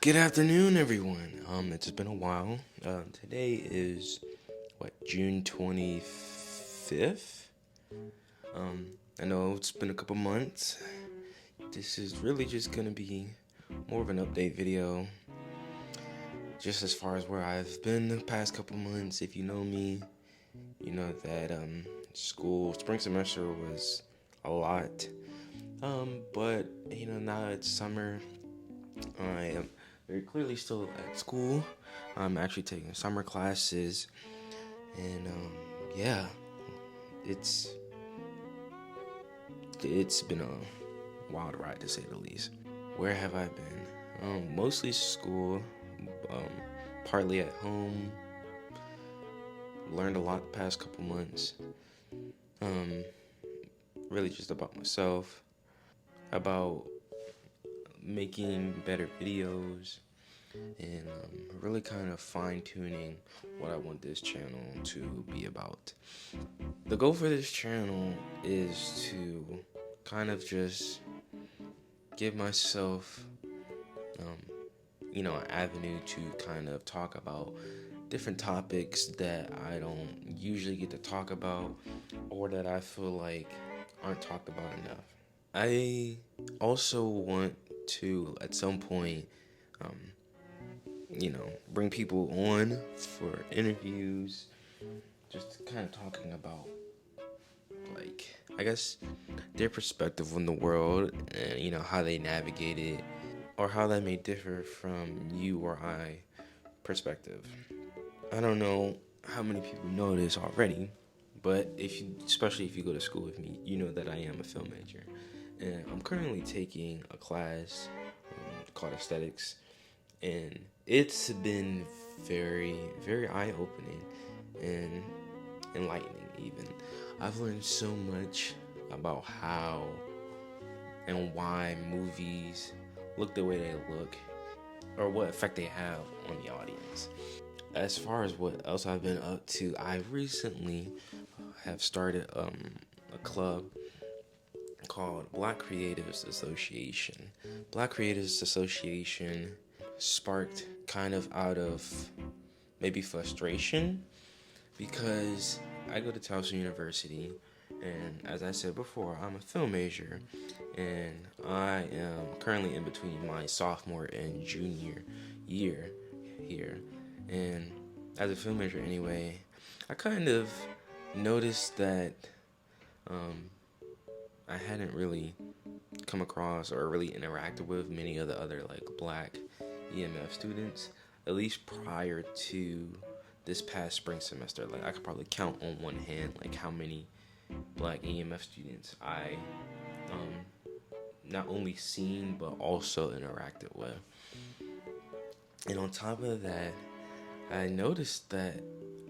Good afternoon, everyone. It's been a while. Today is June 25th. I know it's been a couple months. This is really just gonna be more of an update video. Just as far as where I've been the past couple months. If you know me, you know that spring semester was a lot. But now it's summer. I am very clearly still at school. I'm actually taking summer classes, and yeah, it's it's been a wild ride to say the least. Where have I been? Mostly school, um, partly at home. Learned a lot the past couple months. Um, really just about myself, about making better videos, and really kind of fine-tuning what I want this channel to be about. The goal for this channel is to kind of just give myself an avenue to kind of talk about different topics that I don't usually get to talk about, or that I feel like aren't talked about enough. I also want to at some point bring people on for interviews, just kind of talking about, like, I guess, their perspective on the world and, how they navigate it, or how that may differ from you or I perspective. I don't know how many people know this already, but especially if you go to school with me, you know that I am a film major. And I'm currently taking a class called aesthetics, and it's been very, very eye-opening and enlightening even. I've learned so much about how and why movies look the way they look, or what effect they have on the audience. As far as what else I've been up to, I recently have started a club called Black Creatives Association. Black Creatives Association sparked kind of out of maybe frustration, because I go to Towson University, and as I said before, I'm a film major, and I am currently in between my sophomore and junior year here. And as a film major anyway, I kind of noticed that I hadn't really come across or really interacted with many of the other black EMF students, at least prior to this past spring semester. I could probably count on one hand how many black EMF students I not only seen but also interacted with. And on top of that, I noticed that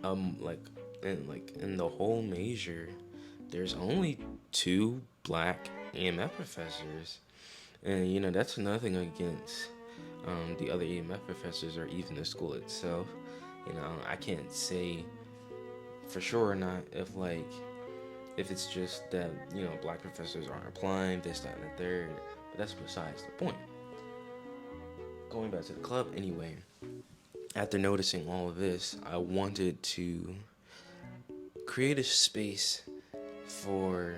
in the whole major, there's only 2 black EMF professors, and that's nothing against the other EMF professors or even the school itself. I can't say for sure or not if it's just that black professors aren't applying this, that, and the third, but that's besides the point. Going back to the club anyway, after noticing all of this, I wanted to create a space for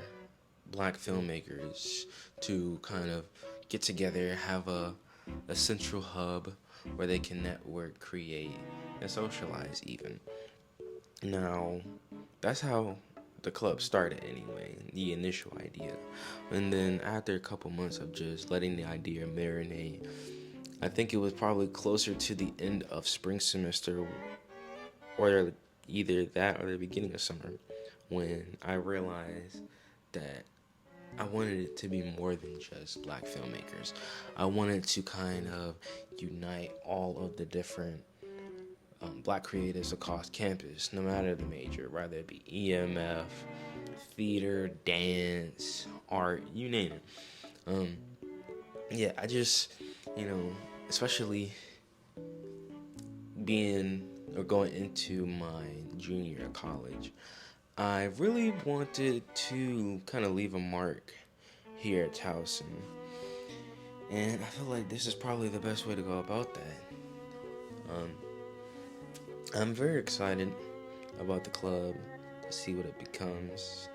black filmmakers to kind of get together, have a central hub where they can network, create, and socialize even. Now, that's how the club started anyway, the initial idea. And then after a couple months of just letting the idea marinate, I think it was probably closer to the end of spring semester, or either that or the beginning of summer, when I realized that I wanted it to be more than just black filmmakers. I wanted to kind of unite all of the different black creatives across campus, no matter the major, whether it be EMF, theater, dance, art, you name it. I just, especially going into my junior year of college, I really wanted to kind of leave a mark here at Towson. And I feel like this is probably the best way to go about that. Um, I'm very excited about the club to see what it becomes.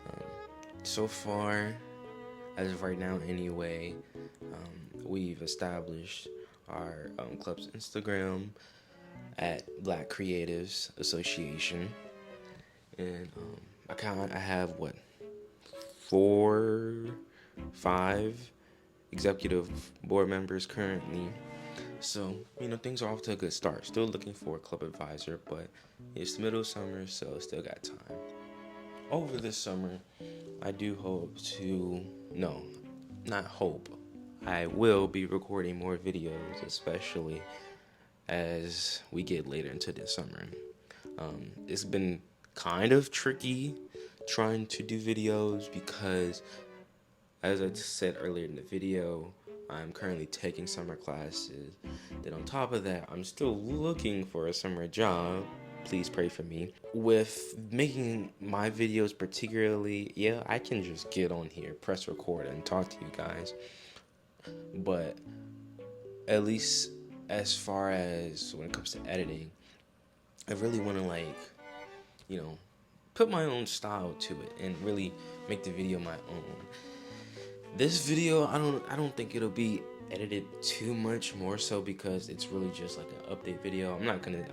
Um, so far, as of right now anyway, we've established our club's Instagram at Black Creatives Association. And I have what, 5 executive board members currently. So, things are off to a good start. Still looking for a club advisor, but it's the middle of summer, so still got time. Over this summer, I do hope to, no, not hope, I will be recording more videos, especially as we get later into the summer. It's been kind of tricky trying to do videos because, as I said earlier in the video, I'm currently taking summer classes. Then on top of that, I'm still looking for a summer job. Please pray for me. With making my videos particularly, yeah, I can just get on here, press record, and talk to you guys. But at least as far as when it comes to editing, I really want to put my own style to it and really make the video my own. This video, I don't think it'll be edited too much, more so because it's really just like an update video. I'm not gonna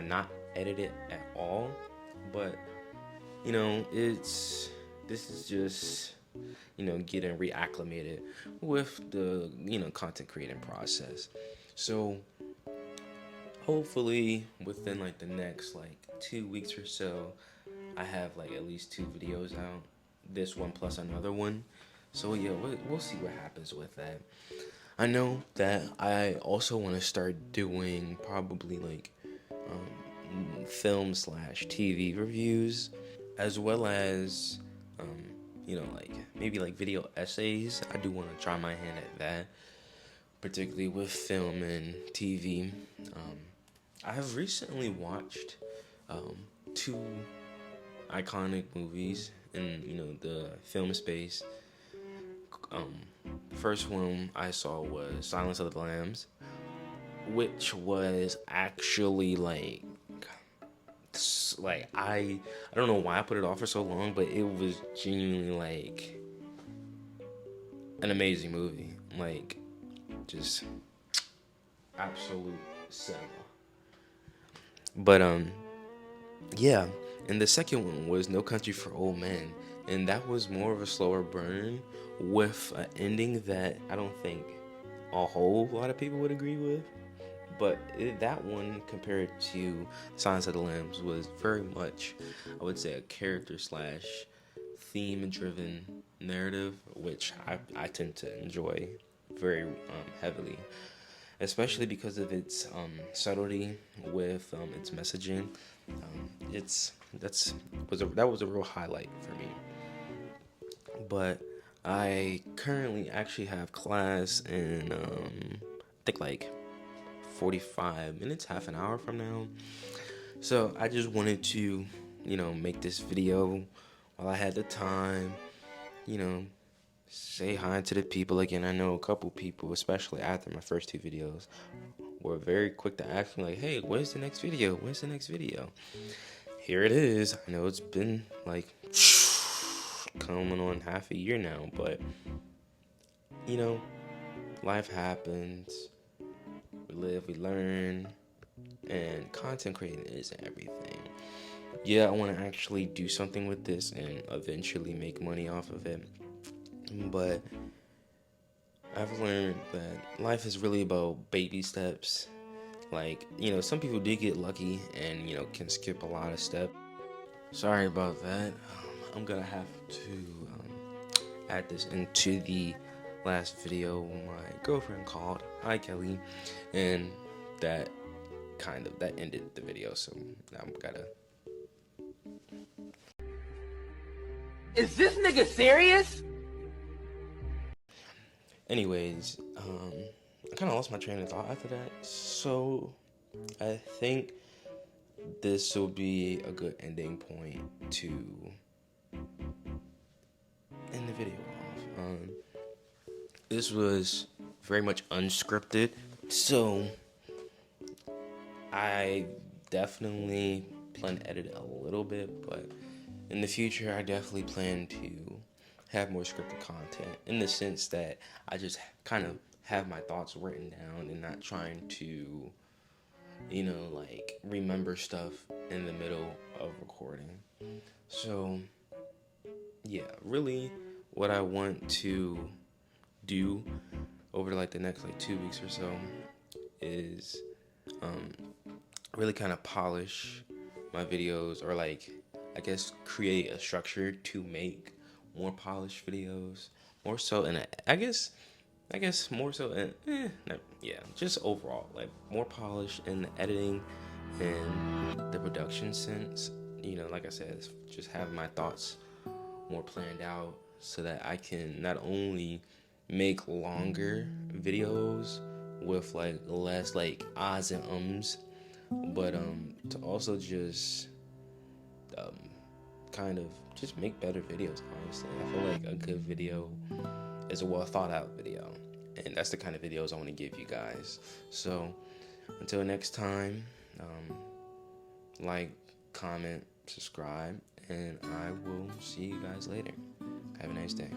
not edit it at all, but this is just getting reacclimated with the content creating process. So hopefully within the next 2 weeks or so, I have at least 2 videos out. This one plus another one. So yeah, we'll see what happens with that. I know that I also want to start doing probably film/TV reviews, as well as maybe video essays. I do want to try my hand at that, particularly with film and TV. I have recently watched 2 iconic movies in the film space. First one I saw was Silence of the Lambs, which was actually I don't know why I put it off for so long, but it was genuinely an amazing movie. Just absolute cinema. But yeah, and the second one was No Country for Old Men, and that was more of a slower burn with an ending that I don't think a whole lot of people would agree with. But that one, compared to Silence of the Lambs, was very much, I would say, a character/theme-driven narrative, which I tend to enjoy very heavily, especially because of its subtlety with its messaging. That was a real highlight for me. But I currently actually have class in I think 45 minutes, half an hour from now. So I just wanted to, make this video while I had the time, say hi to the people again. I know a couple people, especially after my first 2 videos, were very quick to ask me hey, where's the next video? Where's the next video? Here it is. I know it's been coming on half a year now, but life happens. We live, we learn, and content creating isn't everything. Yeah, I want to actually do something with this and eventually make money off of it, but I've learned that life is really about baby steps. Some people do get lucky and, can skip a lot of steps. Sorry about that. I'm gonna have to add this into the last video my girlfriend called. Hi, Kelly. And that ended the video, so now I'm gotta... Is this nigga serious? Anyways, I kind of lost my train of thought after that, so I think this will be a good ending point to end the video off. This this was very much unscripted, so I definitely plan to edit it a little bit, but in the future, I definitely plan to have more scripted content in the sense that I just kind of have my thoughts written down and not trying to, like remember stuff in the middle of recording. So, yeah, really what I want to do over like the next like 2 weeks or so is really kind of polish my videos, or like I guess create a structure to make more polished videos, more so in I guess more so in no, yeah, just overall like more polished in the editing and the production sense. Like I said, just have my thoughts more planned out so that I can not only make longer videos with like less like ahs and ums, but to also just um kind of just make better videos. Honestly, I feel like a good video is a well thought out video, and that's the kind of videos I want to give you guys. So until next time, like, comment, subscribe, and I will see you guys later. Have a nice day.